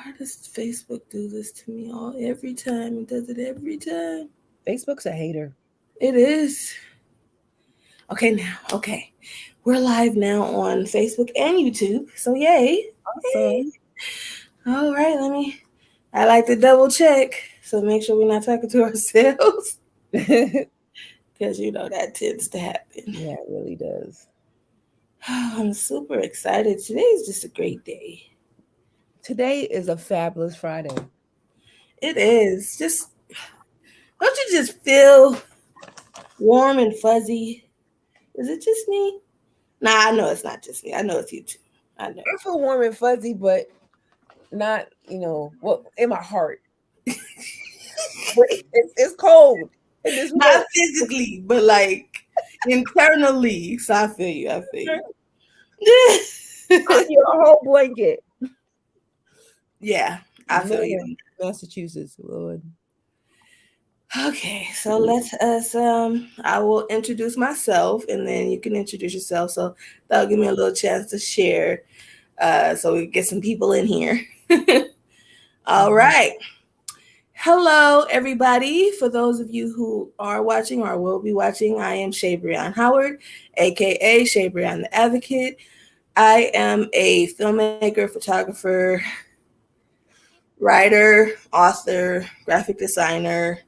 Why does Facebook do this to me every time? It does it every time. Facebook's a hater. It is. Okay, now. Okay. We're live now on Facebook and YouTube. So yay. Hey. Awesome. All right, I like to double check. So make sure we're not talking to ourselves. Yeah, Because that tends to happen. it really does. I'm super excited. Today is just a great day. Today is a fabulous Friday. It is. Don't you just feel warm and fuzzy? Is it just me? Nah, I know it's not just me. I know it's you too. I know. I feel warm and fuzzy, but not, in my heart. But it's cold in this Not room. physically, but like internally. So I feel you. I feel I'm you. your whole blanket. Yeah, I feel you. Man, Massachusetts, Lord. Okay, so I will introduce myself and then you can introduce yourself. So that'll give me a little chance to share so we can get some people in here. All right. Hello, everybody. For those of you who are watching or will be watching, I am Shabreon Howard, aka Shabreon the Advocate. I am a filmmaker, photographer, writer, author, graphic designer.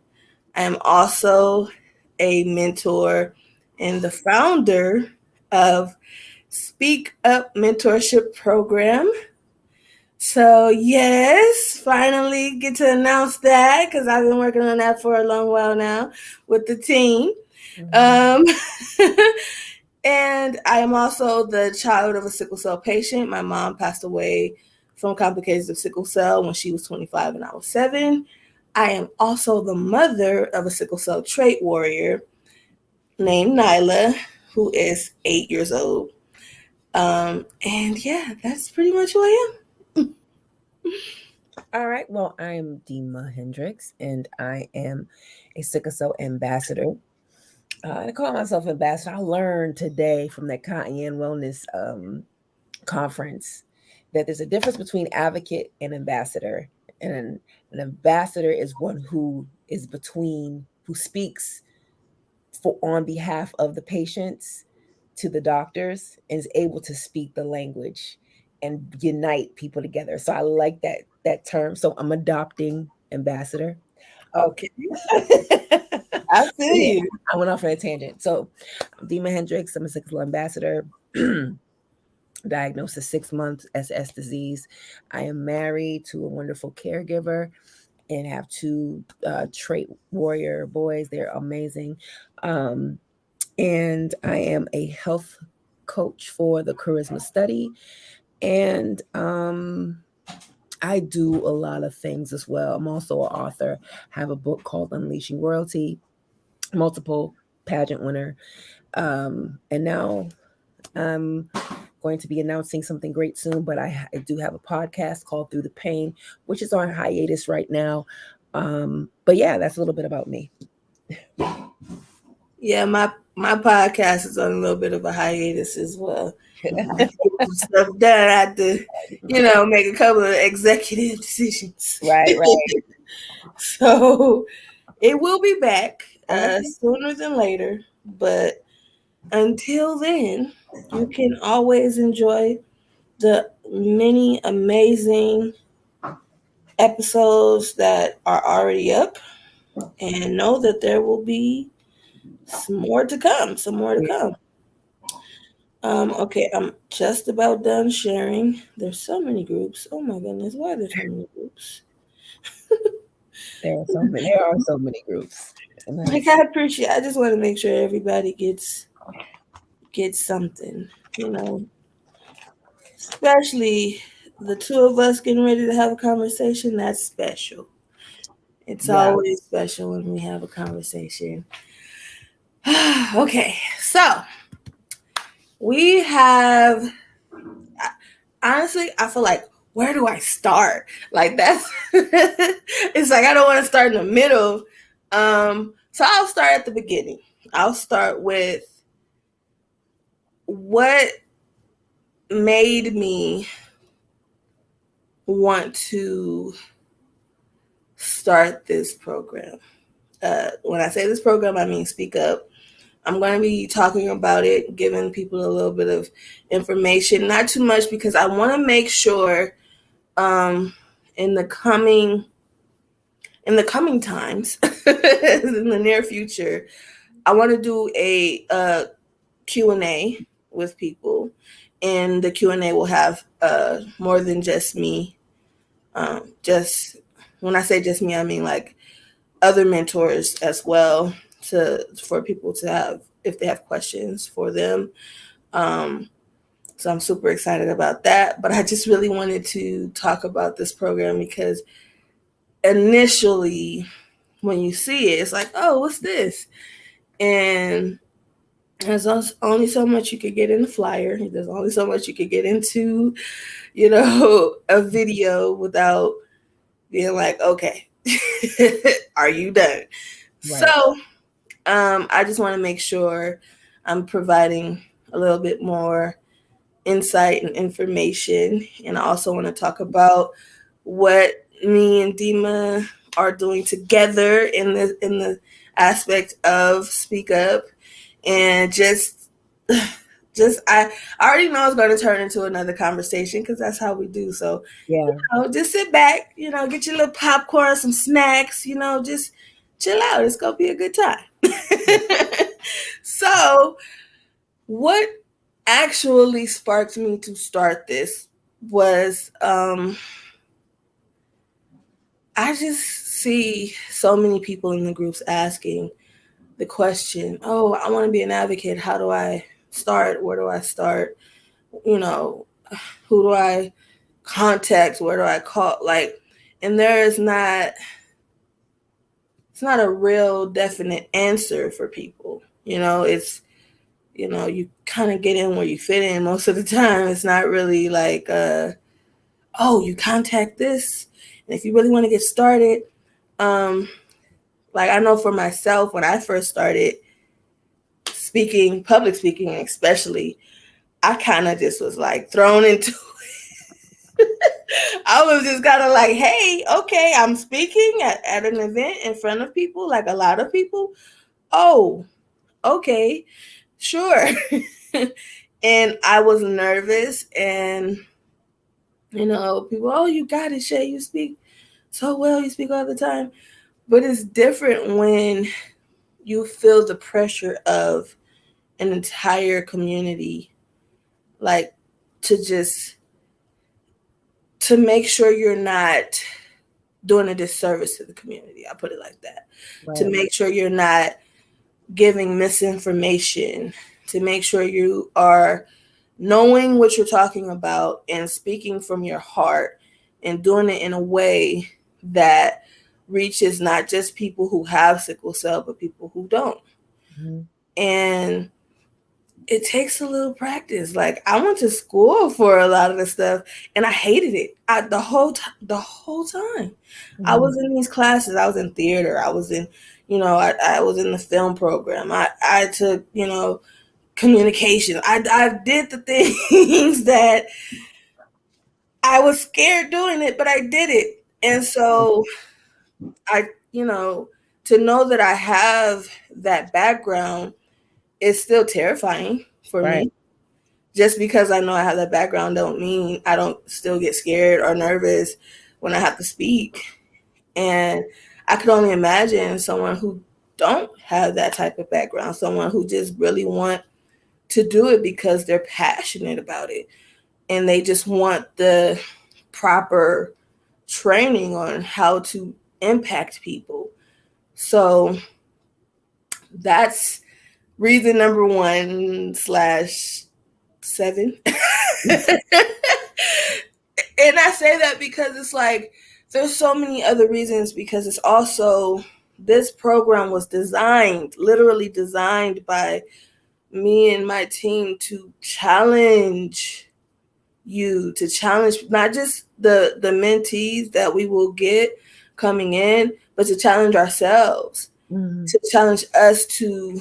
I am also a mentor and the founder of Speak Up Mentorship Program. So yes, finally get to announce that because I've been working on that for a long while now with the team. Um, and I am also the child of a sickle cell patient. My mom passed away from complications of sickle cell when she was 25 and I was 7. I am also the mother of a sickle cell trait warrior named Nyla, who is 8 years old. And yeah, that's pretty much who I am. All right. Well, I am Dima Hendricks, and I am a sickle cell ambassador. I call myself ambassador. I learned today from that Cayenne Wellness conference that there's a difference between advocate and ambassador. And an ambassador is one who is between, who speaks for on behalf of the patients to the doctors and is able to speak the language and unite people together. So I like that term. So I'm adopting ambassador. Okay, Okay. I feel Yeah, you. I went off on a tangent. So I'm Dima Hendricks. I'm a sickle cell ambassador. Diagnosed as 6 months SS disease. I am married to a wonderful caregiver and have two trait warrior boys. They're amazing. Um, and I am a health coach for the charisma study. And I do a lot of things as well. I'm also an author. I have a book called Unleashing Royalty, multiple pageant winner. And now I'm going to be announcing something great soon, but I do have a podcast called Through the Pain, which is on hiatus right now. But yeah, that's a little bit about me. Yeah, my podcast is on a little bit of a hiatus as well. I have to get some stuff done. I have to, make a couple of executive decisions. Right, right. So it will be back Okay. sooner than later. But until then, you can always enjoy the many amazing episodes that are already up and know that there will be some more to come. Some more to come. Okay, I'm just about done sharing. There's so many groups. Oh my goodness, why are there so many groups? There are so many groups. Like I appreciate. I just want to make sure everybody gets something. You know, especially the two of us getting ready to have a conversation. That's special. It's Yeah. always special when we have a conversation. Okay, so we have. Honestly, I feel like where do I start? Like that's it's like I don't want to start in the middle. So I'll start at the beginning. I'll start with what made me want to start this program. When I say this program, I mean Speak Up. I'm going to be talking about it, giving people a little bit of information, not too much, because I want to make sure um, in the coming times, in the near future, I want to do a Q&A with people, and the Q&A will have more than just me. Just when I say just me, I mean like other mentors as well, for people to have, if they have questions for them. Um, so I'm super excited about that. But I just really wanted to talk about this program because initially, when you see it, it's like, oh, what's this? And there's only so much you could get in the flyer. There's only so much you could get into, a video without being like, okay, are you done? So Right. I just want to make sure I'm providing a little bit more insight and information. And I also want to talk about what me and Dima are doing together in the aspect of Speak Up, and just I already know it's going to turn into another conversation because that's how we do. So Yeah. just sit back, get your little popcorn, some snacks, just chill out. It's gonna be a good time. So, what actually sparked me to start this was I just see so many people in the groups asking the question, "Oh, I want to be an advocate. How do I start? Where do I start? You know, who do I contact? Where do I call?" Like, and there is not it's not a real definite answer for people. It's you kind of get in where you fit in most of the time. It's not really like oh, you contact this, and if you really want to get started, um like I know for myself, when I first started speaking, public speaking especially, I kind of just was like thrown into I was just kind of like, hey, okay, I'm speaking at an event in front of people, like a lot of people. Oh, okay, sure. And I was nervous, and people, oh, you got it, Shay, you speak so well, you speak all the time. But it's different when you feel the pressure of an entire community, like to just to make sure you're not doing a disservice to the community. I put it like that. To Right. make sure you're not giving misinformation, to make sure you are knowing what you're talking about and speaking from your heart and doing it in a way that reaches not just people who have sickle cell, but people who don't. Mm-hmm. And it takes a little practice. Like I went to school for a lot of the stuff, and I hated it. The whole time, I Mm-hmm. was in these classes. I was in theater. I was in, I was in the film program. I took, communication. I did the things that I was scared doing it, but I did it. And so I, to know that I have that background is still terrifying for Right. me. Just because I know I have that background don't mean I don't still get scared or nervous when I have to speak. And I could only imagine someone who don't have that type of background, someone who just really want to do it because they're passionate about it and they just want the proper training on how to impact people. So that's reason number one slash seven. And I say that because it's like there's so many other reasons, because it's also this program was designed, literally designed by me and my team to challenge you, to challenge not just the mentees that we will get coming in, but to challenge ourselves, Mm-hmm. to challenge us to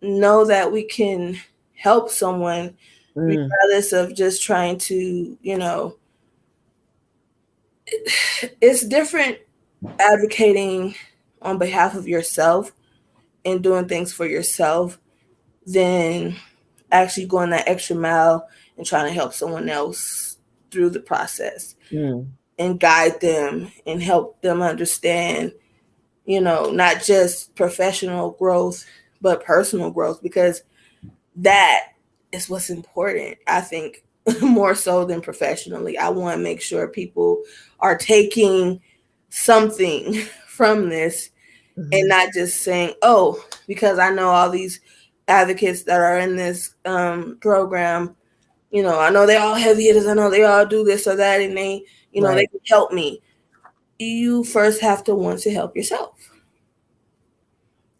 know that we can help someone Mm. regardless of just trying to, it's different advocating on behalf of yourself and doing things for yourself than actually going that extra mile and trying to help someone else through the process Mm. and guide them and help them understand, not just professional growth, but personal growth, because that is what's important, I think, more so than professionally. I want to make sure people are taking something from this and Hmm. not just saying, oh, because I know all these advocates that are in this program, I know they all heavy hitters, I know they all do this or that, and they Right. can help me. You first have to want to help yourself.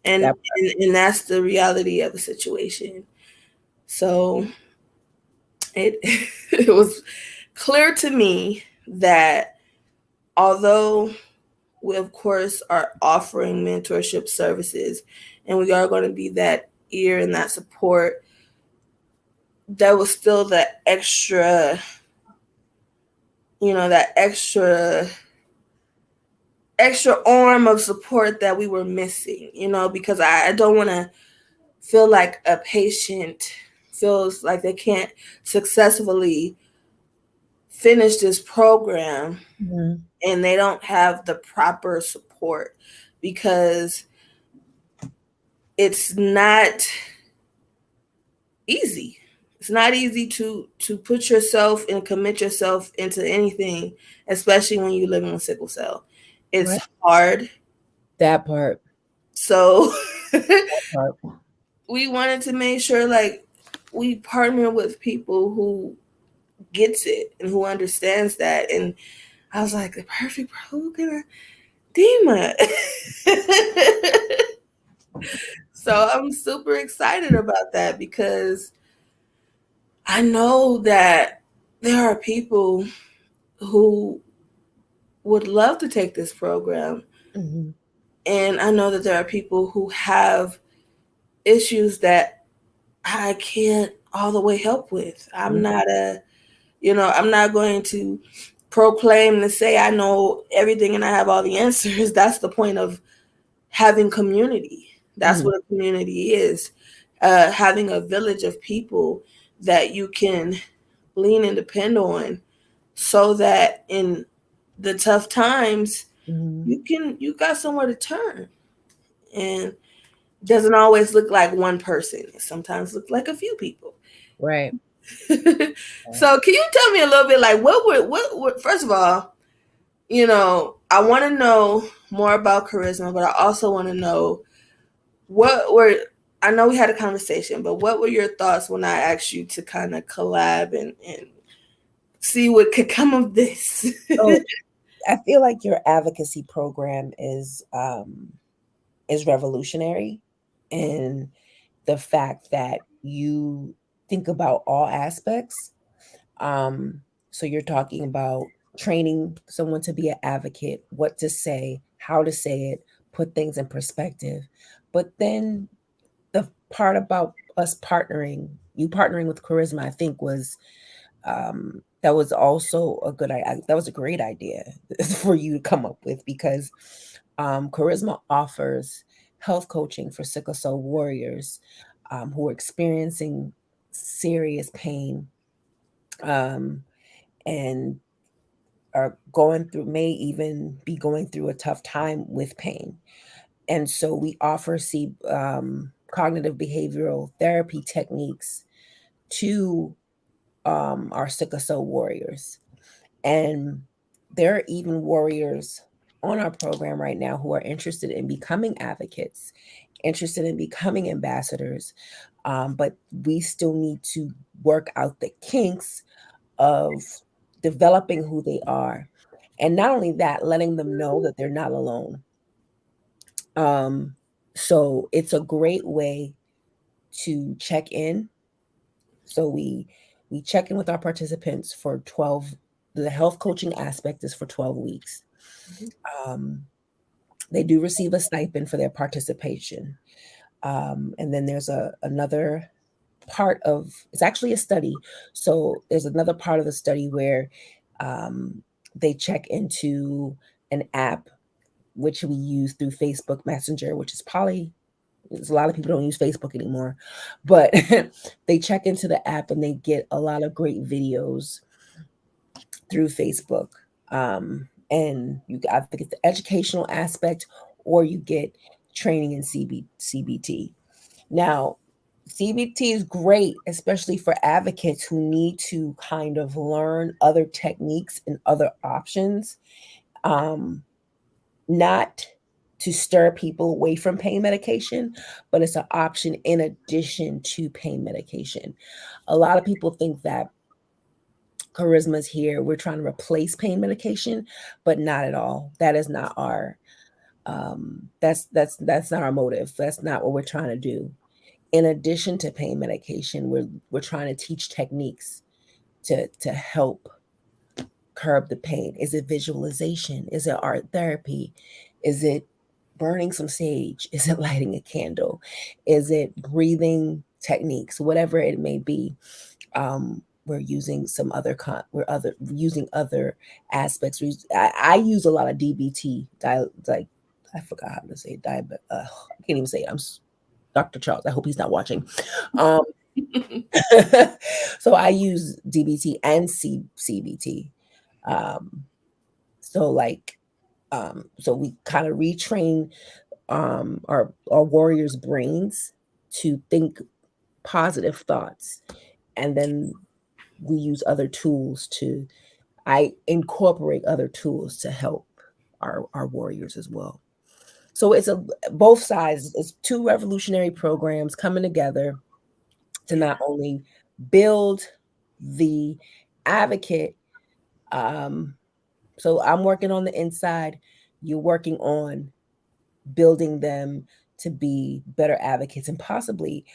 And, That and that's the reality of the situation. So it it was clear to me that although we of course are offering mentorship services and we are going to be that ear and that support, there was still that extra arm of support that we were missing, because I don't want to feel like a patient feels like they can't successfully finish this program Mhm. and they don't have the proper support, because it's not easy. It's not easy to put yourself and commit yourself into anything, especially when you live in sickle cell. It's Right. hard. That part. So That part. we wanted to make sure like we partner with people who gets it and who understands that. And I was like, the perfect who gonna Dima. So I'm super excited about that because I know that there are people who would love to take this program. Hmm. And I know that there are people who have issues that I can't all the way help with. I'm not going to proclaim to say I know everything and I have all the answers. That's the point of having community. That's Hmm. what a community is. Having a village of people that you can lean and depend on so that in the tough times Hmm. you got somewhere to turn. And it doesn't always look like one person. It sometimes looks like a few people. Right. Right. So can you tell me a little bit like what first of all, I want to know more about charisma, but I also want to know what were I know we had a conversation, but what were your thoughts when I asked you to kind of collab and see what could come of this? So I feel like your advocacy program is revolutionary in the fact that you think about all aspects. Um, so you're talking about training someone to be an advocate, what to say, how to say it, put things in perspective. But then the part about us partnering, you partnering with Charisma, I think that was also a good idea. That was a great idea for you to come up with because Charisma offers health coaching for sickle cell warriors who are experiencing serious pain um, and are going through, may even be going through a tough time with pain. And so we offer cognitive behavioral therapy techniques to our sickle cell warriors. And there are even warriors on our program right now who are interested in becoming advocates, interested in becoming ambassadors. But we still need to work out the kinks of developing who they are. And not only that, letting them know that they're not alone. Um, so it's a great way to check in. So we check in with our participants for 12. The health coaching aspect is for 12 weeks. Um, they do receive a stipend for their participation. And then there's another part of it's actually a study. So there's another part of the study where um, they check into an app which we use through Facebook Messenger, which is probably, there's a lot of people don't use Facebook anymore, but they check into the app and they get a lot of great videos through Facebook. And I think it's the educational aspect, or you get training in CBT. Now, CBT is great, especially for advocates who need to kind of learn other techniques and other options, um, not to stir people away from pain medication, but it's an option in addition to pain medication. A lot of people think that charisma's here, we're trying to replace pain medication, but not at all. That is not our that's not our motive. That's not what we're trying to do. In addition to pain medication, we're trying to teach techniques to help curb the pain. Is it visualization? Is it art therapy? Is it burning some sage? Is it lighting a candle? Is it breathing techniques? Whatever it may be, we're using some other we're using other aspects. I use a lot of DBT, like I forgot how to say it, I can't even say it. Dr. Charles. I hope he's not watching. Um, so I use DBT and CBT. Um, so like, so we kind of retrain our warriors' brains to think positive thoughts, and then we use other tools to. I incorporate other tools to help our warriors as well. So it's both sides. It's two revolutionary programs coming together to Yeah. not only build the advocate. Um, so I'm working on the inside. You're working on building them to be better advocates and possibly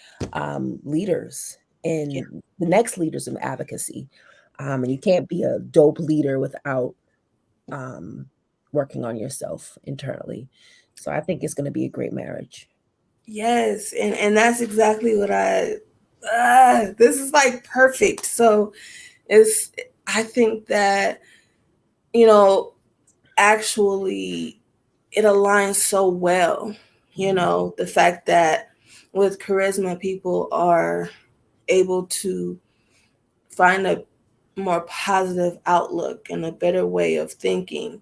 leaders, Yeah. and the next leaders in advocacy. And you can't be a dope leader without um, working on yourself internally. So I think it's going to be a great marriage. Yes, and that's exactly what I. This is like perfect. So it's. I think that you know actually it aligns so well. The fact that with charisma, people are able to find a more positive outlook and a better way of thinking,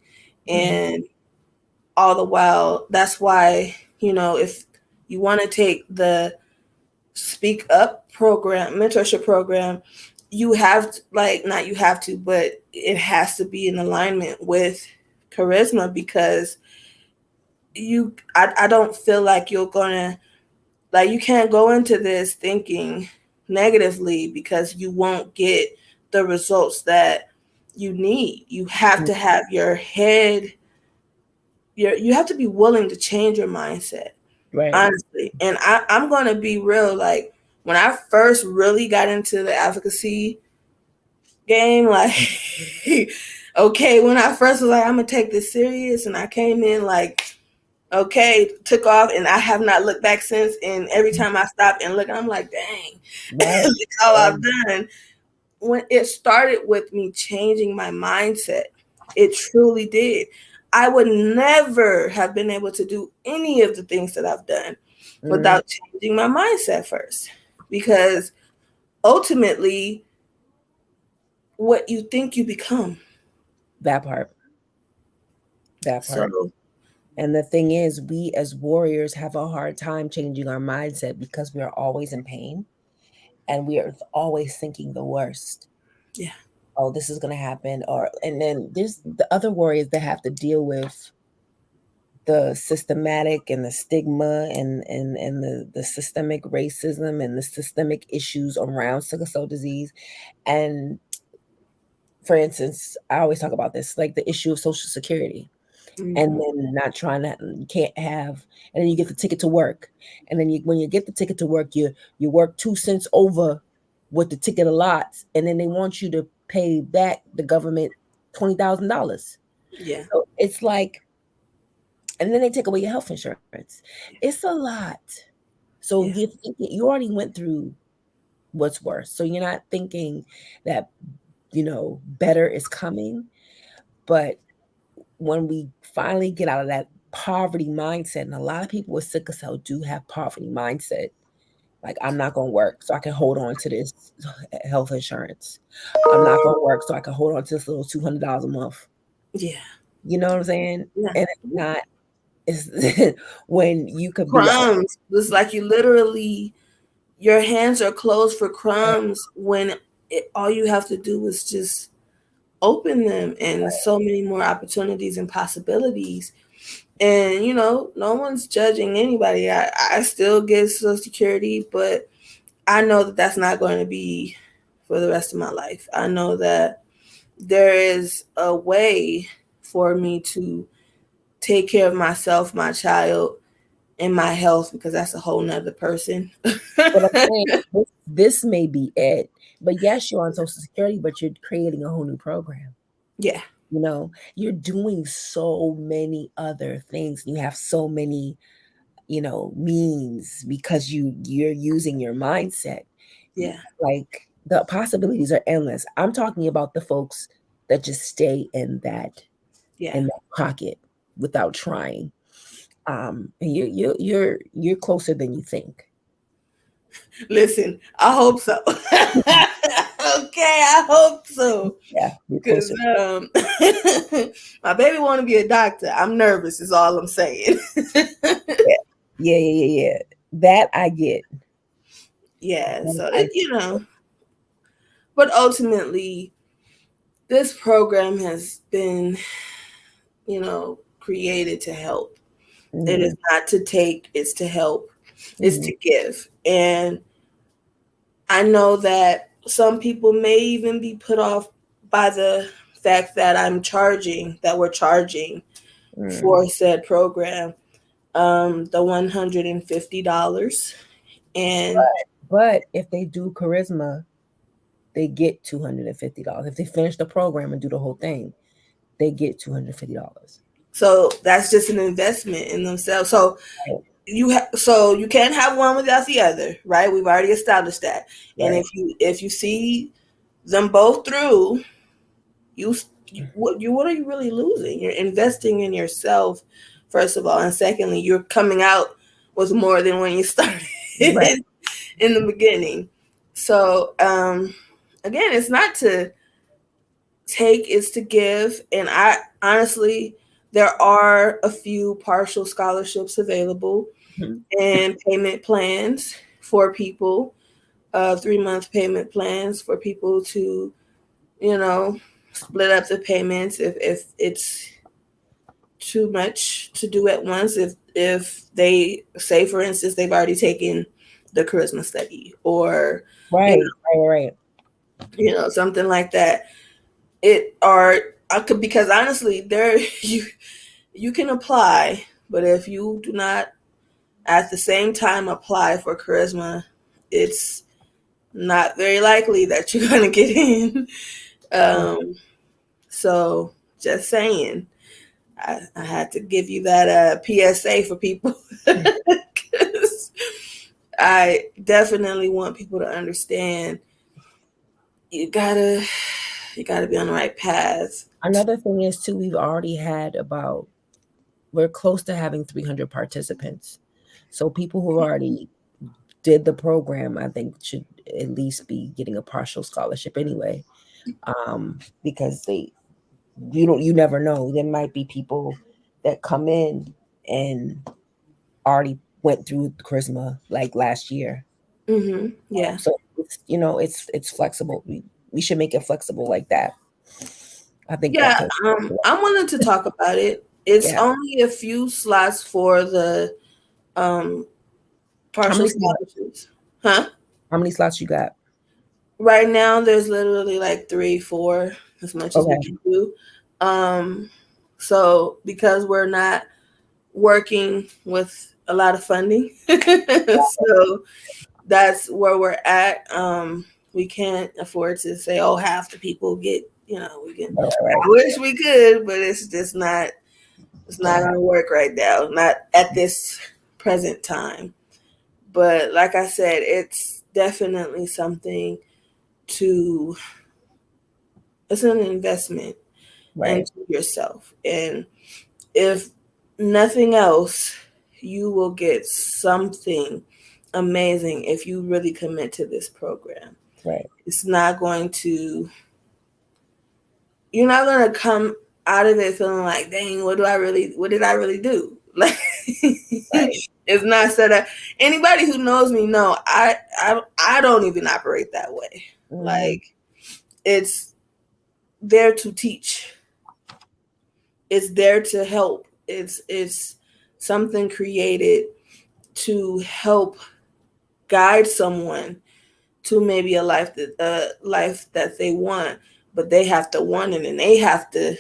Mm-hmm. and all the while, that's why if you want to take the speak up program, mentorship program, you have to, like, not you have to, but it has to be in alignment with charisma, because I don't feel like you're gonna, like, you can't go into this thinking negatively, because you won't get the results that you need. You have to have your head, you have to be willing to change your mindset, Right. honestly. And I'm gonna be real, like, when I first really got into the advocacy game, like, okay, when I first was like, I'm gonna take this serious, and I came in like, okay, took off, and I have not looked back since. And every time I stop and look, I'm like, dang, Right. look how I've Um, done. When it started with me changing my mindset, it truly did. I would never have been able to do any of the things that I've done mm, without changing my mindset first. Because ultimately, what you think, you become. that part. That part. So, And the thing is, we as warriors have a hard time changing our mindset because we are always in pain and we are always thinking the worst. yeah, Oh, this is going to happen. Or, and then there's the other warriors that have to deal with the systematic and the stigma and the systemic racism and the systemic issues around sickle cell disease. And for instance, I always talk about this, like the issue of Social Security, and hmm, then not trying to, you can't have, and then you get the ticket to work, and then when you get the ticket to work, you work 2 cents over what the ticket allots, and then they want you to pay back the government $20,000. yeah, So it's like, and then they take away your health insurance. It's a lot. So yeah, you already went through what's worse. So you're not thinking that better is coming. But when we finally get out of that poverty mindset, and a lot of people with sickle cell do have poverty mindset, like, I'm not going to work so I can hold on to this health insurance. I'm not going to work so I can hold on to this little $200 a month. Yeah. You know what I'm saying? Yeah. And it's not, it's when you could be out. Crumbs. It's like you literally, your hands are closed for crumbs when all you have to do is just open them, and so many more opportunities and possibilities. And no one's judging anybody. I still get Social Security, but I know that that's not going to be for the rest of my life. I know that there is a way for me to take care of myself, my child, and my health, because that's a whole nother person. But I'm saying this may be it. But yes, you're on Social Security, but you're creating a whole new program. Yeah. You know, you're doing so many other things. You have so many, means because you're using your mindset. Yeah. Like, the possibilities are endless. I'm talking about the folks that just stay Yeah. in that pocket without trying. And you're closer than you think. Listen, I hope so. Okay, I hope so. Yeah, you're Because closer. my baby want to be a doctor. I'm nervous, is all I'm saying. Yeah, yeah. That I get. Yeah, That so I but ultimately, this program has been, created to help. It is mhm, not to take, it's to help, it's mhm, to give. And I know that some people may even be put off by the fact that that we're charging mm. for said program, the $150. And But if they do charisma, they get $250. If they finish the program and do the whole thing, they get $250. so that's just an investment in themselves. So you can't have one without the other, right? We've already established that. And Right. if you see them both through, you what are you really losing? You're investing in yourself, first of all, and secondly, you're coming out with more than when you started Right. in the beginning. So again, it's not to take, it's to give. And I honestly, there are a few partial scholarships available Mhm. and payment plans for people, 3-month payment plans for people to, you know, split up the payments if it's too much to do at once. If they say, for instance, they've already taken the charisma study, or you Right. Right. something like that. It or I could, because honestly, there you can apply, but if you do not at the same time apply for charisma, it's not very likely that you're gonna get in. Right. Um, so just saying, I had to give you that PSA for people. 'Cause I definitely want people to understand you gotta you gotta be on the right path. Another thing is too, we're close to having 300 participants. So people who already did the program, I think, should at least be getting a partial scholarship anyway. Because you never know. There might be people that come in and already went through charisma like last year. Yeah. So it's flexible. We should make it flexible like that. I think that Yeah, could. I'm willing to talk about it. It's Yeah. only a few slots for the um, How partial many slots? scholarships. Huh? How many slots you got? Right now, there's literally like 3, 4, as much as we Okay. can do. Um, so because we're not working with a lot of funding, so that's where we're at. We can't afford to say, oh, half the people get. We can. Right. I wish we could, but it's just not. It's not Right. going to work right now. Not at this present time. But like I said, it's definitely something to. It's an investment, Right. into yourself. And if nothing else, you will get something amazing if you really commit to this program. Right. It's not going to, you're not going to come out of it feeling like, dang, what did I really do? Like, Right. it's not set up. Anybody who knows me know I don't even operate that way. Mm-hmm. Like, it's there to teach. It's there to help. It's something created to help guide someone to maybe a life that they want, but they have to want it, and they have to.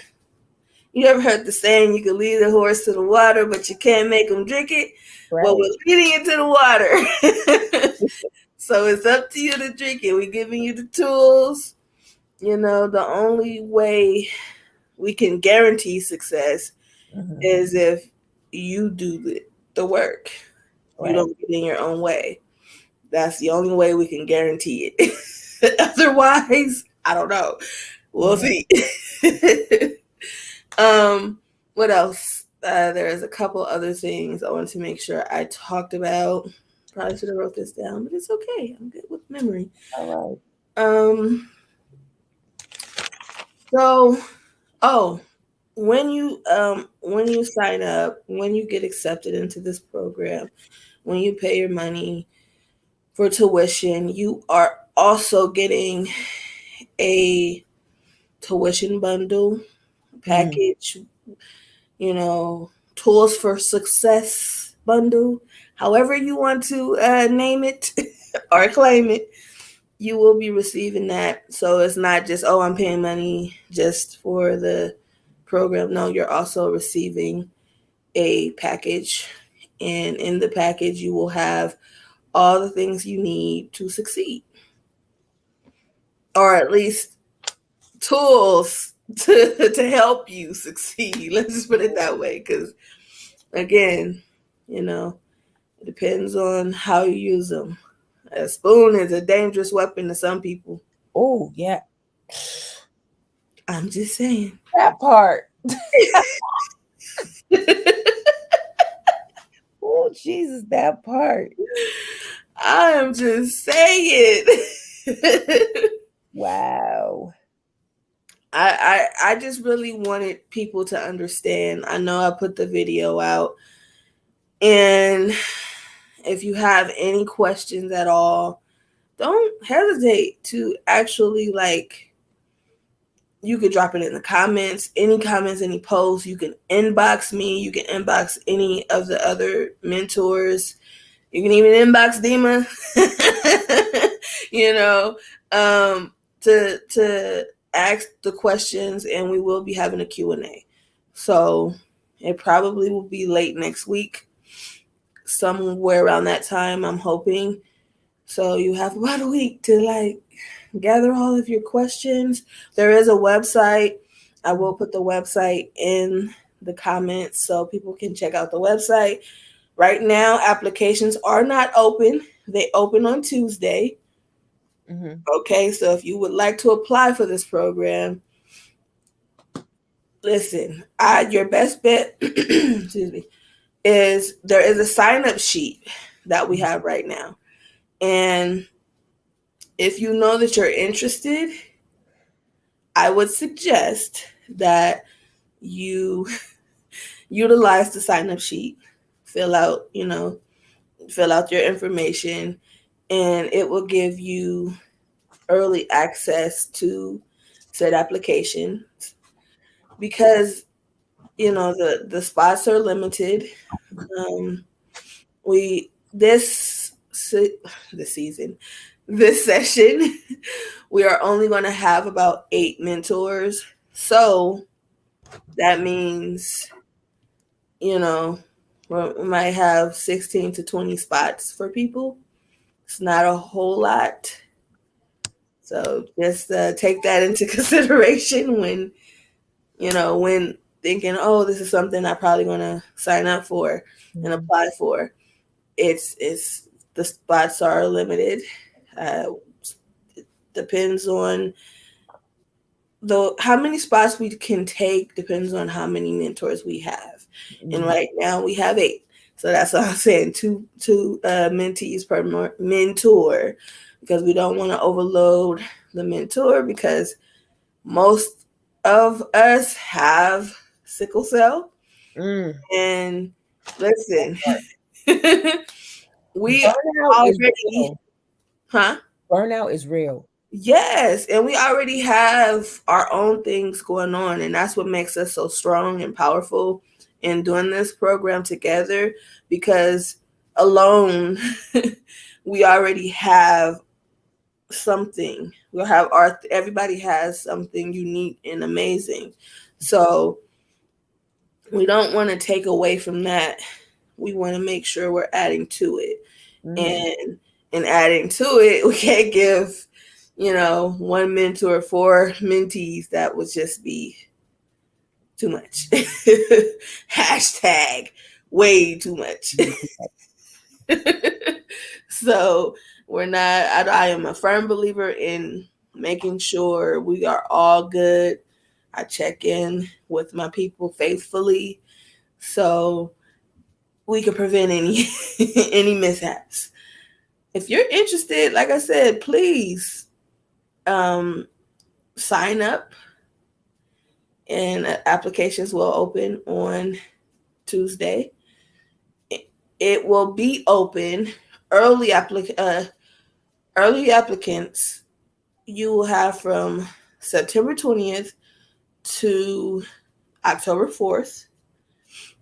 You ever heard the saying, you can lead the horse to the water, but you can't make them drink it? Well, Right. we're leading it to the water. So it's up to you to drink it. We're giving you the tools. The only way we can guarantee success Mm-hmm. is if you do the work. You Right. don't get in your own way. That's the only way we can guarantee it. Otherwise, I don't know. We'll Mm-hmm. see. What else? There's a couple other things I want to make sure I talked about. Probably should have wrote this down, but it's okay. I'm good with memory. All right. Um, so oh, when you sign up, when you get accepted into this program, when you pay your money for tuition, you are also getting a tuition bundle Mm-hmm. package, tools for success bundle, however you want to name it or claim it. You will be receiving that. So it's not just, oh, I'm paying money just for the program. No, you're also receiving a package. And in the package, you will have all the things you need to succeed, or at least tools to help you succeed. Let's just put it that way. Because, again, you know, it depends on how you use them. A spoon is a dangerous weapon to some people. Oh, yeah. I'm just saying. That part. Oh, Jesus, that part. I am just saying. Wow. I just really wanted people to understand. I know I put the video out, and if you have any questions at all, don't hesitate to actually, like, you could drop it in the comments, any posts. You can inbox me. You can inbox any of the other mentors. You can even inbox Dima, you know, to ask the questions, and we will be having a Q&A. So it probably will be late next week, somewhere around that time, I'm hoping. So you have about a week to, like, gather all of your questions. There is a website. I will put the website in the comments so people can check out the website. Right now, applications are not open. They open on Tuesday. Mm-hmm. Okay, so if you would like to apply for this program, listen, your best bet, excuse me, is there is a sign up sheet that we have right now. And if you know that you're interested, I would suggest that you utilize the sign up sheet, fill out, fill out your information, and it will give you early access to said application, because the spots are limited. um we this season, this session, we are only going to have about 8 mentors. So that means, you know we might have 16 to 20 spots for people. It's not a whole lot. So just take that into consideration when thinking, oh, this is something I'm probably going to sign up for and Mm-hmm. apply for. It's the spots are limited. Uh, it depends on the how many spots we can take depends on how many mentors we have. And Mm, right now we have 8. So that's what I'm saying. Two mentees per mentor, because we don't want to overload the mentor, because most of us have sickle cell. mm. And listen, we Burnout is already, real. huh? Burnout is real. Yes, and we already have our own things going on, and that's what makes us so strong and powerful in doing this program together, because alone we already have something. We'll have our everybody has something unique and amazing. So we don't want to take away from that. We want to make sure we're adding to it. Mm-hmm. And in adding to it, we can't give, one mentor 4 mentees. That would just be too much. Hashtag way too much. So we're not, I am a firm believer in making sure we are all good. I check in with my people faithfully, so we can prevent any any mishaps. If you're interested, like I said, please um, sign up, and applications will open on Tuesday. It will be open. Early early applicants, you will have from September 20th to October 4th.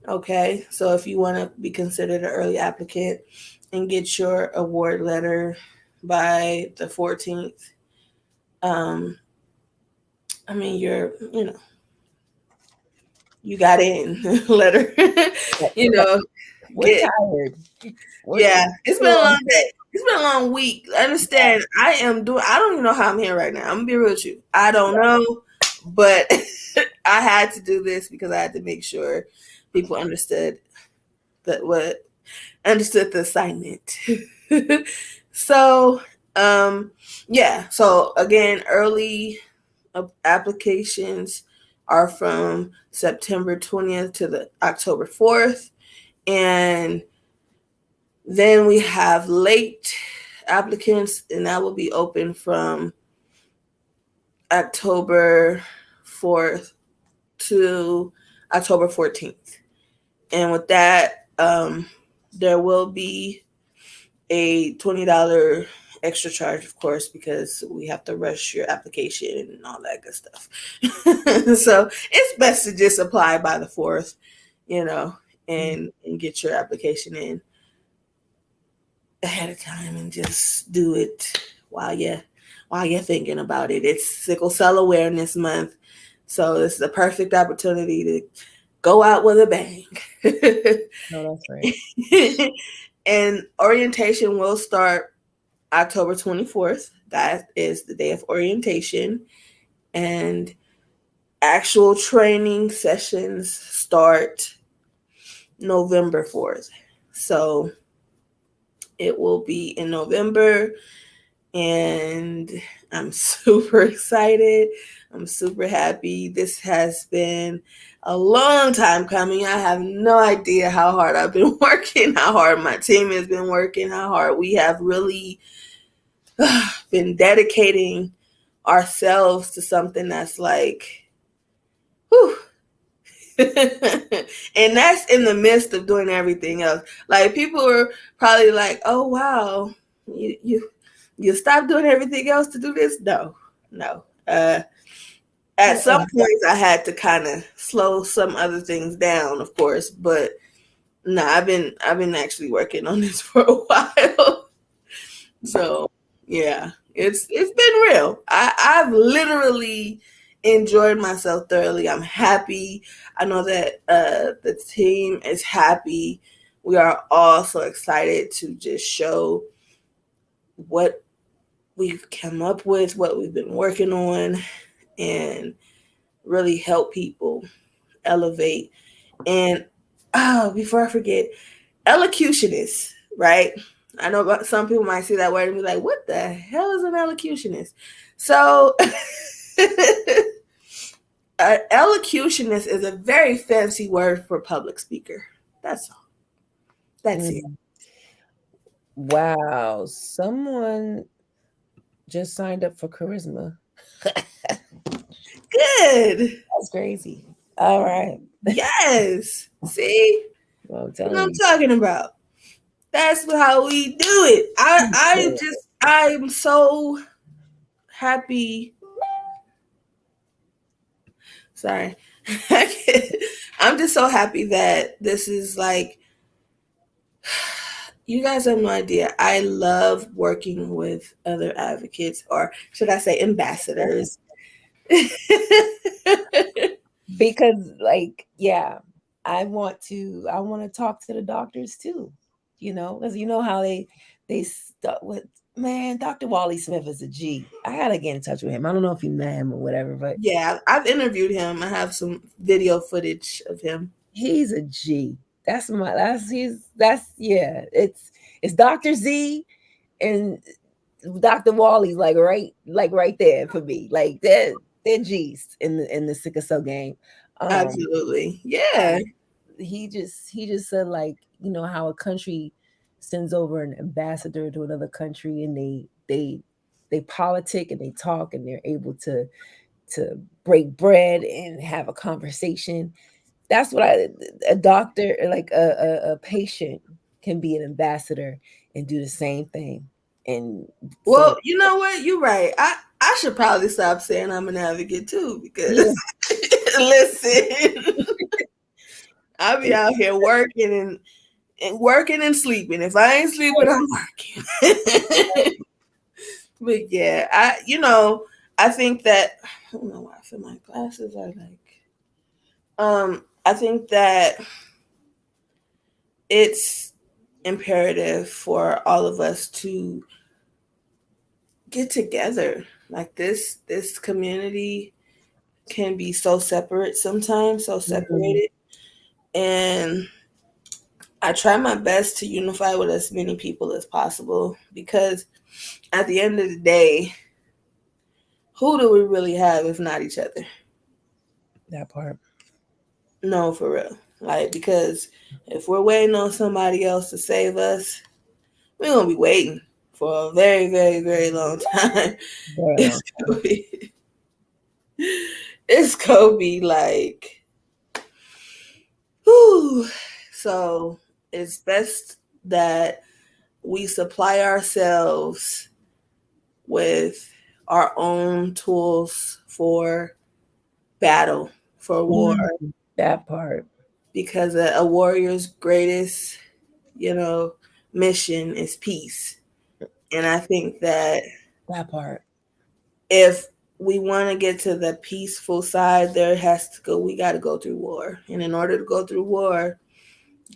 Okay, so if you want to be considered an early applicant and get your award letter by the 14th, um, I mean, you got in letter, you But know, we're get, tired. We're yeah, it's been still a on long day. It's been a long week. Understand, I don't even know how I'm here right now. I'm gonna be real with you. I don't know, but I had to do this because I had to make sure people what understood the assignment. So, um, yeah. So again, early applications are from September 20th to the October 4th, and then we have late applicants, and that will be open from October 4th to October 14th. And with that, there will be a $20 extra charge, of course, because we have to rush your application and all that good stuff. So it's best to just apply by the 4th, you know, Mhm. and get your application in ahead of time and just do it while you're thinking about it. It's Sickle Cell Awareness Month, so this is a perfect opportunity to go out with a bang. No, that's right. And orientation will start October 24th. That is the day of orientation. And actual training sessions start November 4th. So it will be in November, and I'm super excited. I'm super happy. This has been a long time coming. I have no idea how hard I've been working, how hard my team has been working, how hard we have really been dedicating ourselves to something that's like, whew. And that's in the midst of doing everything else. Like, people are probably like, "Oh wow, you stop doing everything else to do this?" No, no. At some Mm-mm. points, I had to kind of slow some other things down, of course, but no, I've been actually working on this for a while. So yeah, it's been real. I've literally enjoyed myself thoroughly. I'm happy. I know that the team is happy. We are all so excited to just show what we've come up with, what we've been working on, and really help people elevate. And before I forget, elocutionist, right? I know some people might see that word and be like, what the hell is an elocutionist? So Elocutionist is a very fancy word for public speaker. That's all. That's it. Mm. Wow, someone just signed up for charisma. Good. That's crazy. All right. Yes. See? Well, I'm What I'm telling talking about. That's how we do it. you. I'm so happy. Sorry. I'm just so happy that this is like, you guys have no idea. I love working with other advocates, or should I say ambassadors. Because like, yeah, I want to talk to the doctors too, because you know how they stuck with, man, Dr. Wally Smith is a G. I gotta get in touch with him. I don't know if you met him or whatever, but Yeah, I've interviewed him. I have some video footage of him. he's a G. That's yeah, it's Dr. Z and Dr. Wally's like right there for me. Like they're G's in the sickle cell game. Um Absolutely. Yeah. he just said, like, how a country sends over an ambassador to another country, and they politic and they talk, and they're able to break bread and have a conversation. That's what a doctor, like a patient, can be an ambassador and do the same thing. And Well, so you know what? You're right. I should probably stop saying I'm an advocate too, because yeah, listen, I'll be out here working and working and sleeping. If I ain't sleeping, I'm working. But yeah, I think that I don't know why I feel my glasses are like I think that it's imperative for all of us to get together. Like this community can be so separate sometimes, so mhm, separated. And I try my best to unify with as many people as possible, because at the end of the day, who do we really have if not each other? that part. No, for real. Like, because if we're waiting on somebody else to save us, we're gonna be waiting for a very, very, very long time. Very It's long gonna time. be, it's gonna be like, whew. So it's best that we supply ourselves with our own tools for battle, for war, That part. because a warrior's greatest, you know, mission is peace. And I think that That part. if we want to get to the peaceful side, we got to go through war. And in order to go through war,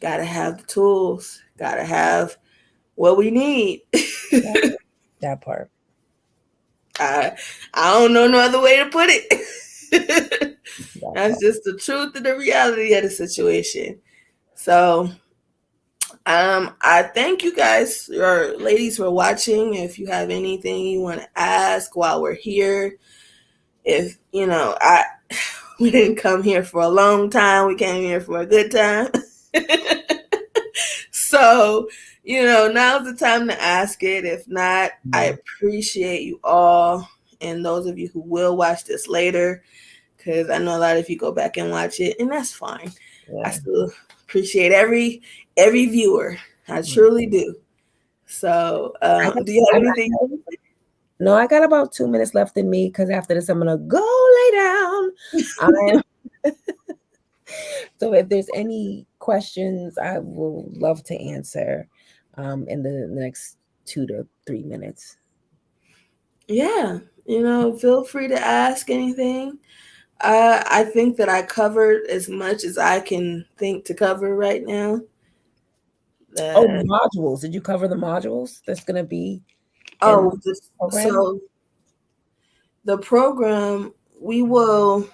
got to have the tools, got to have what we need. That, that part. I, I don't know no other way to put it. That That's part. just the truth and the reality of the situation. So, I thank you guys, or ladies, for watching. If you have anything you want to ask while we're here, if I we didn't come here for a long time, we came here for a good time. So, now's the time to ask it. If not, I Mhm. appreciate you all, and those of you who will watch this later, because I know a lot of you go back and watch it, and that's fine. I Yeah. still appreciate every viewer. I Mm. truly do. So, I got, do you have I anything? got, no, I got about 2 minutes left in me, because after this, I'm gonna go lay down. I am. So if there's any questions, I will love to answer in the next 2 to 3 minutes. Yeah, feel free to ask anything. I think that I covered as much as I can think to cover right now. Oh, Uh, the modules. Did you cover the modules that's gonna be in oh, the program? so the program, we will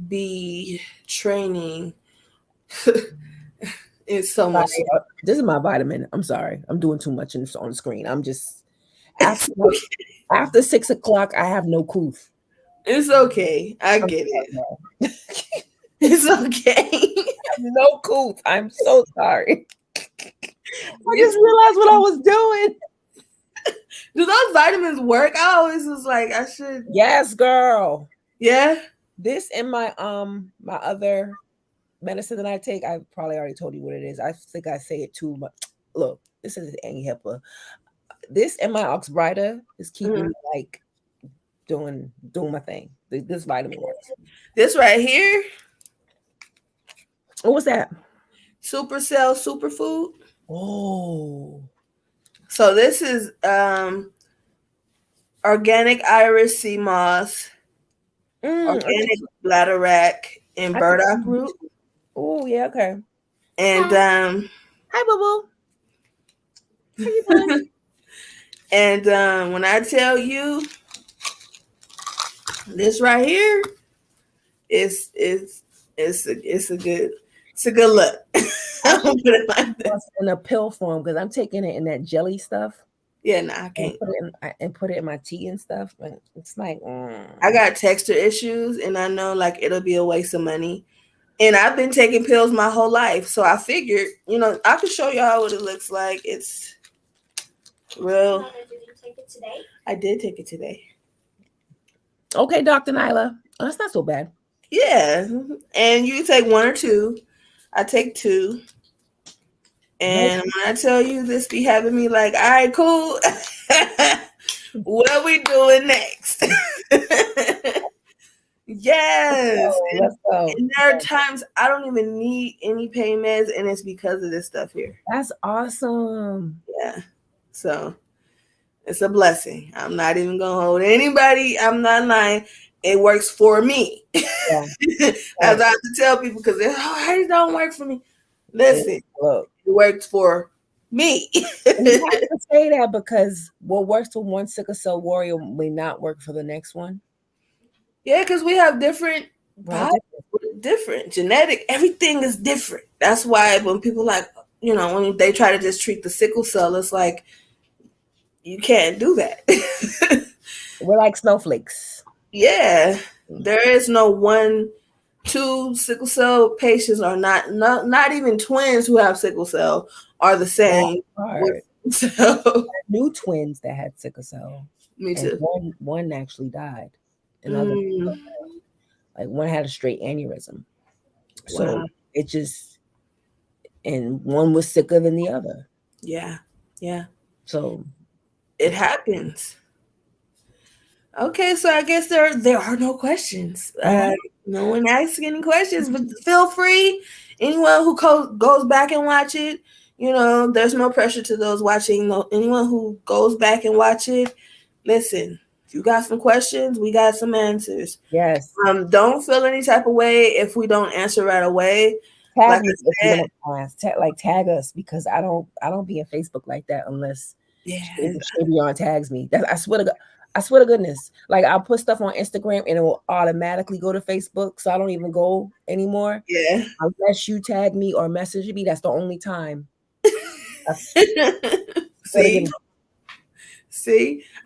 be training. It's so much. Sorry, this is my vitamin. I'm sorry. I'm doing too much on the screen. I'm just It's after 6 o'clock. I have no coof. It's okay. I I'm get it. sorry. It's okay. No coots. I'm so sorry. I It's, just realized what I was doing. do those vitamins work? I always was like, I should. Yes, girl. Yeah. This and my other medicine that I take, I probably already told you what it is. I think I say it too much. Look, this is anti-HIPAA. This and my oxbrita is keeping Mhm. me like doing my thing. This vitamin works. This right here, What was that? Supercell Superfood. Oh, So this is organic iris sea moss, I think organic bladderwrack, and I think. burdock root. Oh yeah, okay. And Hi, boo boo. How you doing? when I tell you this right here it's a good look. I I'm gonna think put it like this. it's in a pill form because I'm taking it in that jelly stuff Yeah, no, I and can't. put it in my tea and stuff. But it's like, I got texture issues, and I know like it'll be a waste of money. And I've been taking pills my whole life, so I figured, I could show y'all what it looks like. It's real. Did you take it today? I did take it today. okay, Dr. Nyla. Oh, that's not so bad. Yeah, and you take one or two. I take two. And Nope. when I tell you this be having me like, all right, cool. What are we doing next? Yes. Let's go. And there are times I don't even need any pain meds, and it's because of this stuff here. That's awesome. Yeah. So it's a blessing. I'm not even gonna hold anybody. I'm not lying. It works for me. Yeah. As I have to tell people because it don't work for me. Listen, Look, it works for me. you have to say that because what works for one sickle cell warrior may not work for the next one. Yeah, because we have different Well, bodies, different genetic. Everything is different. That's why when people like, when they try to just treat the sickle cell, it's like you can't do that. we're like snowflakes. Yeah, there is no one. Two sickle cell patients are not even twins who have sickle cell are the same. So New twins that had sickle cell. Me too. One actually died. Another like one had a straight aneurysm. So it just and one was sicker than the other. Yeah. Yeah. So it happens. Okay, so I guess there are no questions. No one asks any questions, but feel free. Anyone who goes back and watch it, there's no pressure to those watching. No, anyone who goes back and watch it, listen. If you got some questions, we got some answers. Yes. Don't feel any type of way if we don't answer right away. Tag us if you don't ask. Tag us because I don't be in Facebook like that unless Shabreon tags me. I swear to goodness. Like I'll put stuff on Instagram and it will automatically go to Facebook, so I don't even go anymore. Yeah. Unless you tag me or message me, that's the only time. See,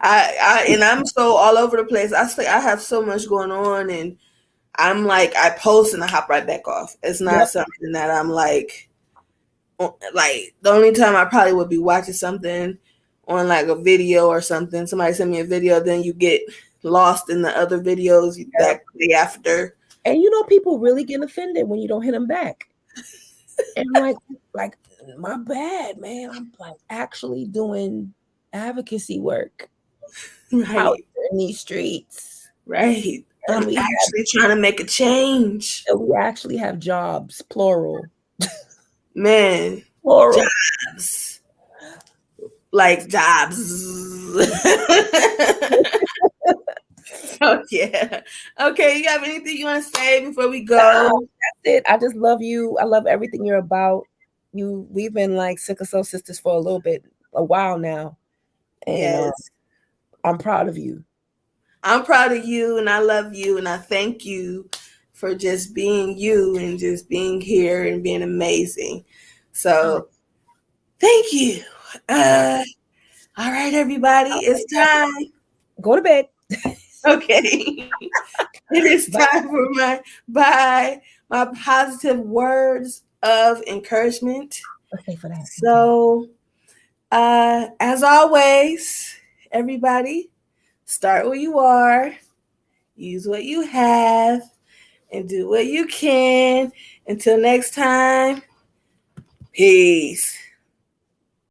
I'm so all over the place. I have so much going on, and I'm like, I post and I hop right back off. It's not something that I'm like the only time I probably would be watching something on like a video or something. Somebody send me a video, then you get lost in the other videos that day after. And people really get offended when you don't hit them back. And like my bad, man. I'm like actually doing advocacy work out in these streets. Right. I'm actually trying to make a change. And we actually have jobs, plural. Man. Plural. Jobs. Like jobs. Oh, yeah. Okay, you have anything you want to say before we go? No, that's it. I just love you. I love everything you're about. We've been like sickle cell sisters for a while now. And yes. I'm proud of you. I'm proud of you, and I love you, and I thank you for just being you and just being here and being amazing. So thank you. All right, everybody. It's time. Go to bed. Okay. It is Bye. time for my positive words of encouragement. Let's say for that. Okay. So, as always, everybody, start where you are, use what you have, and do what you can. Until next time, peace.